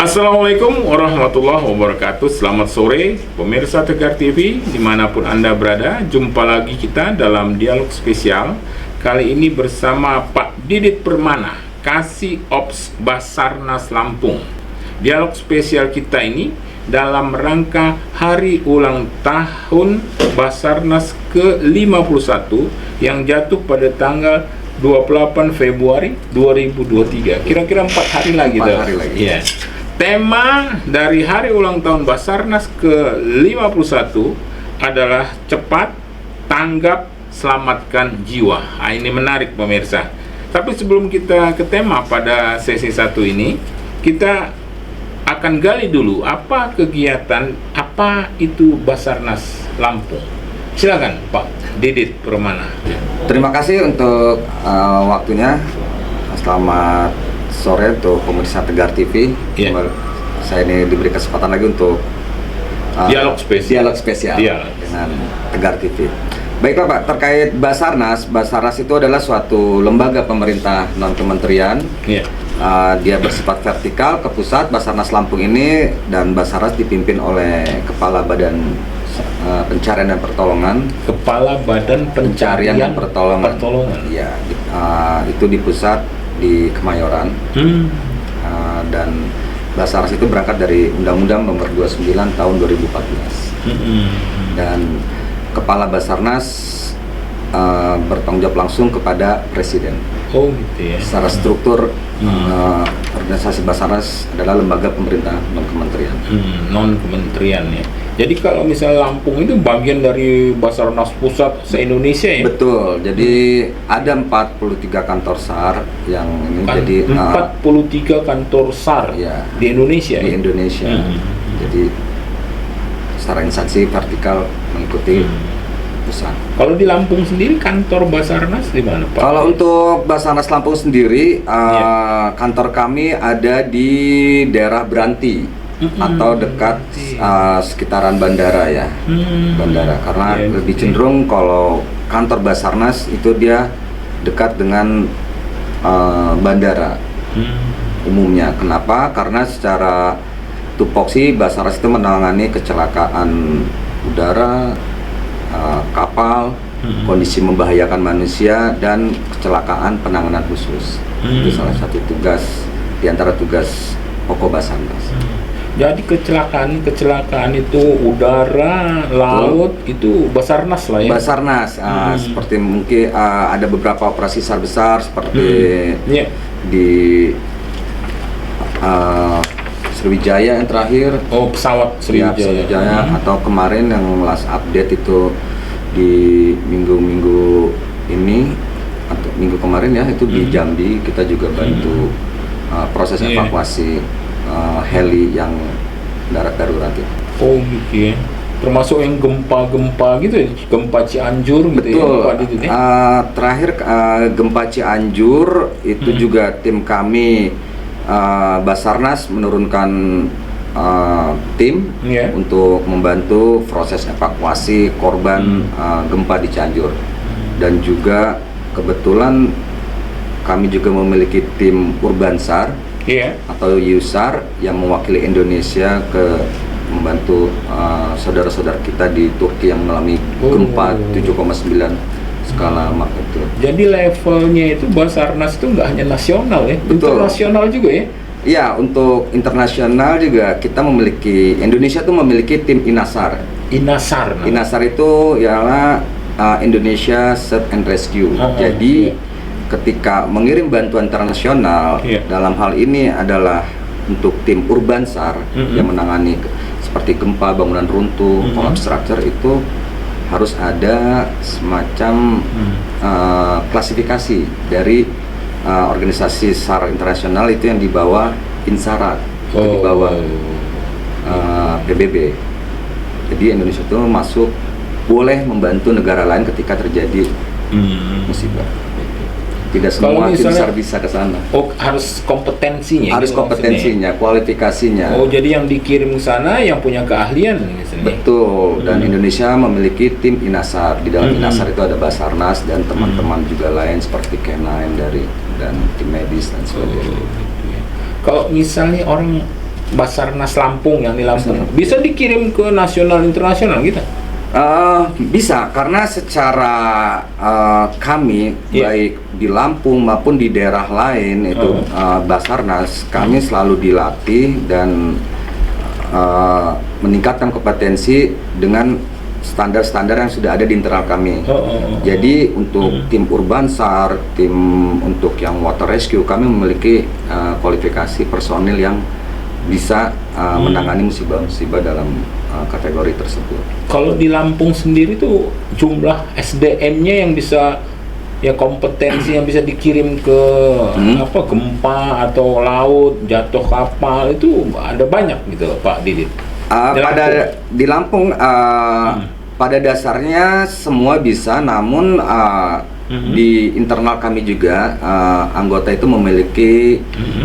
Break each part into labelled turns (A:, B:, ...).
A: Assalamualaikum warahmatullahi wabarakatuh. Selamat sore pemirsa Tegar TV dimanapun Anda berada. Jumpa lagi kita dalam dialog spesial. Kali ini bersama Pak Didit Permana, Kasih Ops Basarnas Lampung. Dialog spesial kita ini dalam rangka hari ulang tahun Basarnas ke-51 yang jatuh pada tanggal 28 Februari 2023. Kira-kira 4 hari lagi.
B: 4 hari lagi.
A: Ya. Tema dari hari ulang tahun Basarnas ke-51 adalah cepat, tanggap, selamatkan jiwa. Nah, ini menarik pemirsa. Tapi sebelum kita ke tema pada sesi 1 ini, kita akan gali dulu apa kegiatan, apa itu Basarnas Lampung. Silakan Pak Didit Permana.
B: Terima kasih untuk waktunya. Selamat sore untuk pemirsa Tegar TV. Saya ini diberi kesempatan lagi untuk
A: dialog spesial
B: dengan Tegar TV. Baiklah Pak, terkait Basarnas itu adalah suatu lembaga pemerintah non-kementerian. Dia bersifat vertikal ke pusat. Basarnas Lampung ini dan Basarnas dipimpin oleh Kepala Badan Pencarian dan Pertolongan.
A: Kepala Badan Pencarian dan Pertolongan.
B: Ya, itu di pusat di Kemayoran. Dan Basarnas itu berangkat dari Undang-Undang Nomor 29 Tahun 2014. Dan Kepala Basarnas bertanggung jawab langsung kepada Presiden.
A: Oh gitu ya.
B: Secara struktur organisasi Basarnas adalah lembaga pemerintah non-kementerian.
A: Non-kementerian ya. Jadi kalau misalnya Lampung itu bagian dari Basarnas pusat se-Indonesia ya?
B: Betul. Jadi ada 43 kantor SAR yang ini jadi
A: 43 kantor SAR
B: ya,
A: di Indonesia.
B: Di Indonesia. Jadi secara instansi vertikal mengikuti pusat.
A: Kalau di Lampung sendiri kantor Basarnas di mana Pak?
B: Kalau untuk Basarnas Lampung sendiri kantor kami ada di daerah Branti. Atau dekat sekitaran bandara ya, bandara, karena lebih cenderung kalau kantor Basarnas itu dia dekat dengan bandara umumnya. Kenapa? Karena secara tupoksi Basarnas itu menangani kecelakaan udara, kapal, kondisi membahayakan manusia, dan kecelakaan penanganan khusus. Itu salah satu tugas di antara tugas pokok Basarnas.
A: Jadi kecelakaan itu udara, laut, itu Basarnas lah ya?
B: Basarnas, seperti mungkin ada beberapa operasi SAR besar seperti di Sriwijaya yang terakhir.
A: Oh, pesawat Sriwijaya.
B: Atau kemarin yang last update itu di minggu ini atau minggu kemarin ya, itu di Jambi kita juga bantu proses evakuasi heli yang darat darurat itu.
A: Oh gitu ya. Termasuk yang gempa-gempa gitu ya, gempa Cianjur gitu.
B: Betul.
A: Ya, Pak Didit, ya?
B: Terakhir gempa Cianjur itu juga tim kami Basarnas menurunkan tim untuk membantu proses evakuasi korban gempa di Cianjur. Dan juga kebetulan kami juga memiliki tim Urbansar atau Yusar yang mewakili Indonesia ke membantu saudara-saudara kita di Turki yang mengalami gempa 7,9 skala magnitudo.
A: Jadi levelnya itu Basarnas itu nggak hanya nasional ya, internasional juga ya?
B: Iya, untuk internasional juga kita memiliki, Indonesia tuh memiliki tim INASAR. INASAR itu ialah Indonesia Search and Rescue. Jadi ketika mengirim bantuan internasional, dalam hal ini adalah untuk tim Urbansar yang menangani seperti gempa, bangunan runtuh, collapse structure, itu harus ada semacam klasifikasi dari organisasi SAR internasional itu yang dibawa INSARAG, itu dibawa PBB. Jadi Indonesia itu masuk, boleh membantu negara lain ketika terjadi musibah. Tidak semua tim SAR bisa ke sana.
A: Oh, harus kompetensinya.
B: Harus kompetensinya, kualifikasinya.
A: Oh, jadi yang dikirim ke sana yang punya keahlian misalnya.
B: Betul. Dan Indonesia memiliki tim INASAR. Di dalam INASAR itu ada Basarnas dan teman-teman juga lain seperti K9 dan tim medis dan sebagainya.
A: Kalau misalnya orang Basarnas Lampung yang di Lampung bisa dikirim ke nasional internasional gitu?
B: Bisa, karena secara kami baik di Lampung maupun di daerah lain itu Basarnas kami selalu dilatih dan meningkatkan kompetensi dengan standar-standar yang sudah ada di internal kami. Jadi untuk tim Urbansar, tim untuk yang water rescue, kami memiliki kualifikasi personil yang bisa menangani musibah-musibah dalam kategori tersebut.
A: Kalau di Lampung sendiri tuh jumlah SDM-nya yang bisa kompetensi yang bisa dikirim ke gempa atau laut, jatuh kapal itu ada banyak gitu Pak Didit.
B: Di Lampung pada dasarnya semua bisa, namun di internal kami juga anggota itu memiliki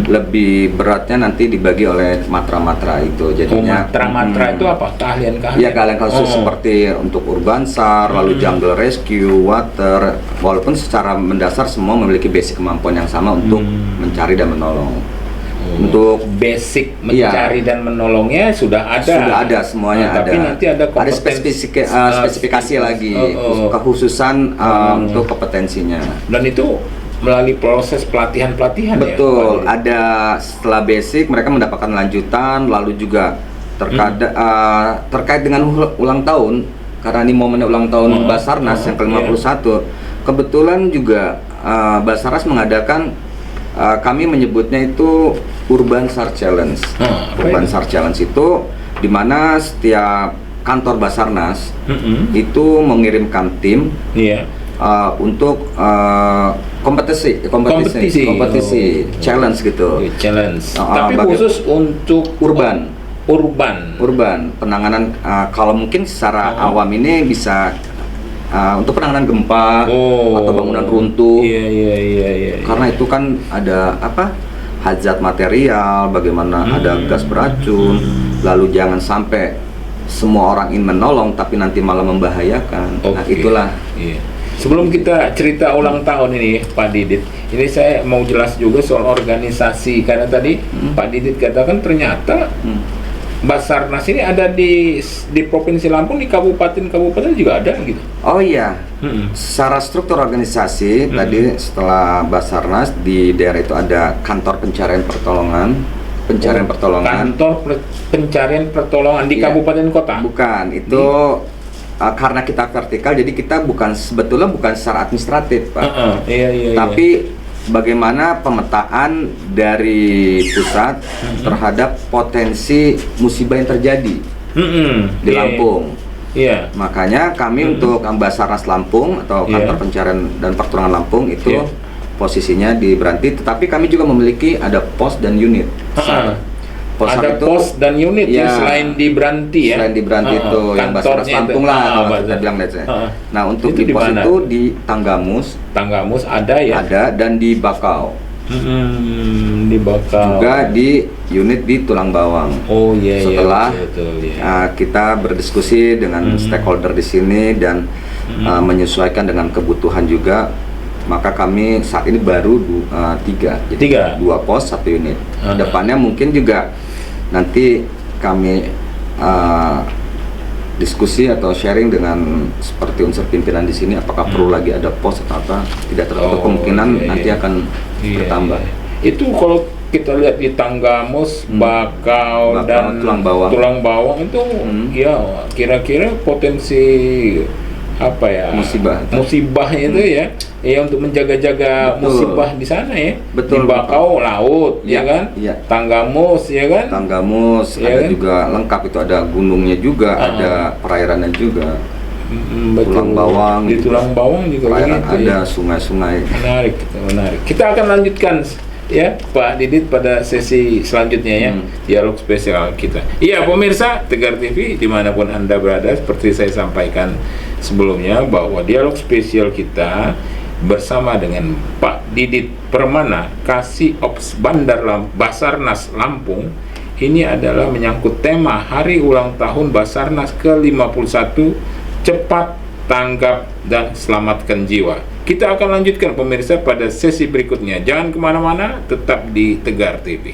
B: lebih beratnya nanti dibagi oleh matra-matra itu. Jadinya
A: matra-matra itu apa? Keahlian-keahlian?
B: Ya, keahlian khusus seperti untuk Urbansar, lalu jungle rescue, water, walaupun secara mendasar semua memiliki basic kemampuan yang sama untuk mencari dan menolong. Untuk
A: basic mencari dan menolongnya sudah ada semuanya
B: ada.
A: Tapi nanti ada
B: spesifikasi lagi kekhususan untuk kompetensinya.
A: Dan itu melalui proses pelatihan
B: betul ya, ada setelah basic mereka mendapatkan lanjutan, lalu juga terkait dengan ulang tahun, karena ini momennya ulang tahun Basarnas yang ke-51 kebetulan juga Basarnas mengadakan kami menyebutnya itu Urbansar Challenge. Urbansar Challenge itu di mana setiap kantor Basarnas itu mengirimkan tim untuk kompetisi challenge gitu.
A: Challenge. Tapi khusus untuk urban
B: penanganan kalau mungkin secara awam ini bisa untuk penanganan gempa atau bangunan runtuh.
A: Iya.
B: Karena itu kan ada hazard material, bagaimana ada gas beracun, lalu jangan sampai semua orang ingin menolong tapi nanti malah membahayakan. Nah, itulah.
A: Iya. Sebelum kita cerita ulang tahun ini, Pak Didit, ini saya mau jelas juga soal organisasi, karena tadi Pak Didit katakan ternyata Basarnas ini ada di Provinsi Lampung, di kabupaten juga ada gitu. Oh iya.
B: Secara struktur organisasi tadi setelah Basarnas di daerah itu ada kantor pencarian pertolongan.
A: Kantor pencarian pertolongan di kabupaten kota?
B: Bukan, itu karena kita vertikal, jadi kita sebetulnya bukan secara administratif, Pak. Tapi bagaimana pemetaan dari pusat terhadap potensi musibah yang terjadi di Lampung. Makanya kami untuk Basarnas Lampung atau kantor pencarian dan pertolongan Lampung itu posisinya di Branti, tetapi kami juga memiliki ada pos dan unit.
A: Pos dan unit selain di Branti ya.
B: Selain di Branti itu yang Basarnas Lampung lah kita bilang. Nah, untuk di pos itu di Tanggamus ada ya. Ada, dan di Bakau.
A: Di Bakau.
B: Juga di unit di Tulang Bawang. Setelah kita berdiskusi dengan stakeholder di sini dan menyesuaikan dengan kebutuhan juga, maka kami saat ini baru tiga, 2 pos 1 unit. Depannya mungkin juga nanti kami diskusi atau sharing dengan seperti unsur pimpinan di sini, apakah perlu lagi ada pos atau apa. Tidak tertutup kemungkinan nanti akan bertambah.
A: Itu kalau kita lihat di Tanggamus, Bakau dan Tulang Bawang itu kira-kira potensi musibahnya itu ya untuk menjaga-jaga musibah di sana ya. Di Bakau laut kan, Tanggamus
B: ada juga lengkap, itu ada gunungnya juga, ada perairannya juga. Tulang Bawang,
A: di Tulang Bawang juga
B: ada sungai-sungai.
A: Menarik. Kita akan lanjutkan ya Pak Didit pada sesi selanjutnya ya, dialog spesial kita. Iya pemirsa Tegar TV dimanapun Anda berada, seperti saya sampaikan sebelumnya bahwa dialog spesial kita bersama dengan Pak Didit Permana, Kasih Ops Basarnas Lampung. Ini adalah menyangkut tema Hari Ulang Tahun Basarnas ke-51, Cepat, Tanggap, dan Selamatkan Jiwa. Kita akan lanjutkan pemirsa pada sesi berikutnya. Jangan kemana-mana, tetap di Tegar TV.